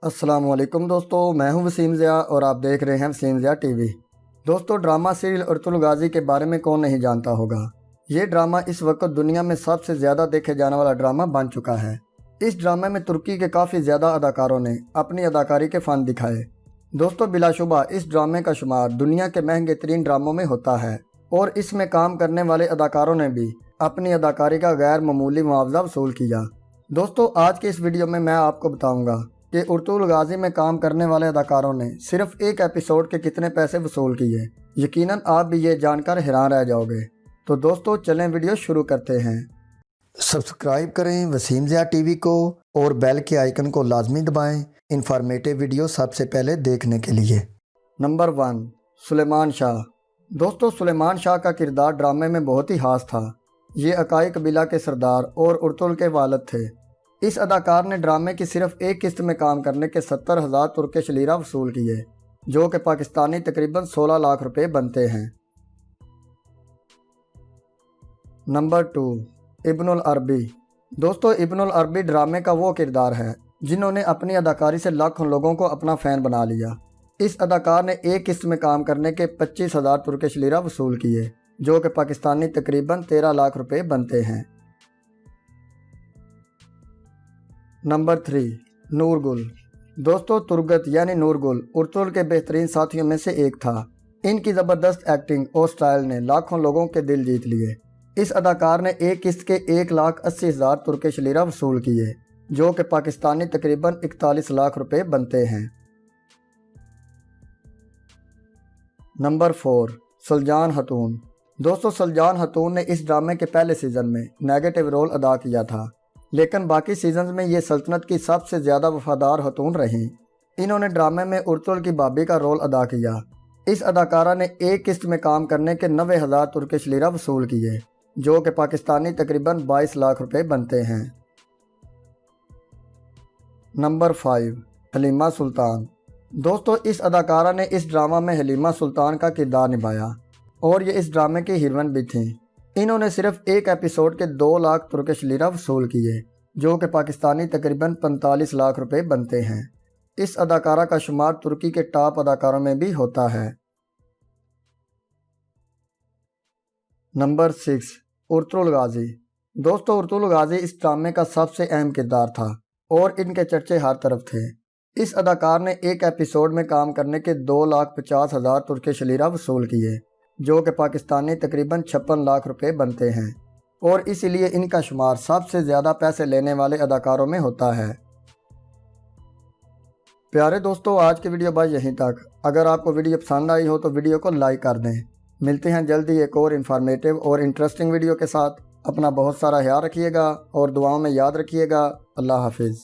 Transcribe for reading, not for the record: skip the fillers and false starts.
السلام علیکم دوستو، میں ہوں وسیم ضیاء اور آپ دیکھ رہے ہیں وسیم ضیاء ٹی وی۔ دوستو، ڈرامہ سیریل ارطغرل غازی کے بارے میں کون نہیں جانتا ہوگا۔ یہ ڈرامہ اس وقت دنیا میں سب سے زیادہ دیکھے جانے والا ڈرامہ بن چکا ہے۔ اس ڈرامے میں ترکی کے کافی زیادہ اداکاروں نے اپنی اداکاری کے فن دکھائے۔ دوستو، بلا شبہ اس ڈرامے کا شمار دنیا کے مہنگے ترین ڈراموں میں ہوتا ہے اور اس میں کام کرنے والے اداکاروں نے بھی اپنی اداکاری کا غیر معمولی معاوضہ وصول کیا۔ دوستو، آج کے اس ویڈیو میں آپ کو بتاؤں گا کہ ارطغرل غازی میں کام کرنے والے اداکاروں نے صرف ایک ایپیسوڈ کے کتنے پیسے وصول کیے۔ یقیناً آپ بھی یہ جان کر حیران رہ جاؤ گے۔ تو دوستو، چلیں ویڈیو شروع کرتے ہیں۔ سبسکرائب کریں وسیم ضیاء ٹی وی کو اور بیل کے آئیکن کو لازمی دبائیں انفارمیٹو ویڈیو سب سے پہلے دیکھنے کے لیے۔ نمبر 1، سلیمان شاہ۔ دوستو، سلیمان شاہ کا کردار ڈرامے میں بہت ہی خاص تھا۔ یہ اکائی قبیلہ کے سردار اور ارطغرل کے والد تھے۔ اس اداکار نے ڈرامے کی صرف ایک قسط میں کام کرنے کے 70,000 ترکش لیرہ وصول کیے، جو کہ پاکستانی تقریباً 16 لاکھ روپے بنتے ہیں۔ نمبر 2، ابن العربی۔ دوستو، ابن العربی ڈرامے کا وہ کردار ہے جنہوں نے اپنی اداکاری سے لاکھوں لوگوں کو اپنا فین بنا لیا۔ اس اداکار نے ایک قسط میں کام کرنے کے 25,000 ترکش لیرہ وصول کیے، جو کہ پاکستانی تقریباً 13 لاکھ روپے بنتے ہیں۔ نمبر 3، نور گل۔ دوستو، ترگت یعنی نور گل ارطغرل کے بہترین ساتھیوں میں سے ایک تھا۔ ان کی زبردست ایکٹنگ اور سٹائل نے لاکھوں لوگوں کے دل جیت لیے۔ اس اداکار نے ایک قسط کے 1,80,000 ترکش لیرہ وصول کیے، جو کہ پاکستانی تقریباً 41 لاکھ روپے بنتے ہیں۔ نمبر 4، سلجان خاتون۔ دوستو، سلجان خاتون نے اس ڈرامے کے پہلے سیزن میں نیگیٹو رول ادا کیا تھا، لیکن باقی سیزنز میں یہ سلطنت کی سب سے زیادہ وفادار خاتون رہیں۔ انہوں نے ڈرامے میں ارطغرل کی بھابھی کا رول ادا کیا۔ اس اداکارہ نے ایک قسط میں کام کرنے کے 90,000 ترکش لیرہ وصول کیے، جو کہ پاکستانی تقریباً 22 لاکھ روپے بنتے ہیں۔ نمبر 5، حلیمہ سلطان۔ دوستو، اس اداکارہ نے اس ڈرامہ میں حلیمہ سلطان کا کردار نبھایا اور یہ اس ڈرامے کی ہیروئن بھی تھیں۔ انہوں نے صرف ایک ایپیسوڈ کے 2 لاکھ ترکش لیرہ وصول کیے، جو کہ پاکستانی تقریباً 45 لاکھ روپے بنتے ہیں۔ اس اداکارہ کا شمار ترکی کے ٹاپ اداکاروں میں بھی ہوتا ہے۔ Number 6، Ertugrul Ghazi. دوستو، ارطغرل غازی اس ڈرامے کا سب سے اہم کردار تھا اور ان کے چرچے ہر طرف تھے۔ اس اداکار نے ایک ایپیسوڈ میں کام کرنے کے 2,50,000 ترکش لیرہ وصول کیے، جو کہ پاکستانی تقریباً 56 لاکھ روپے بنتے ہیں، اور اسی لیے ان کا شمار سب سے زیادہ پیسے لینے والے اداکاروں میں ہوتا ہے۔ پیارے دوستو، آج کی ویڈیو بس یہیں تک۔ اگر آپ کو ویڈیو پسند آئی ہو تو ویڈیو کو لائک کر دیں۔ ملتے ہیں جلدی ایک اور انفارمیٹیو اور انٹرسٹنگ ویڈیو کے ساتھ۔ اپنا بہت سارا خیال رکھیے گا اور دعاؤں میں یاد رکھیے گا۔ اللہ حافظ۔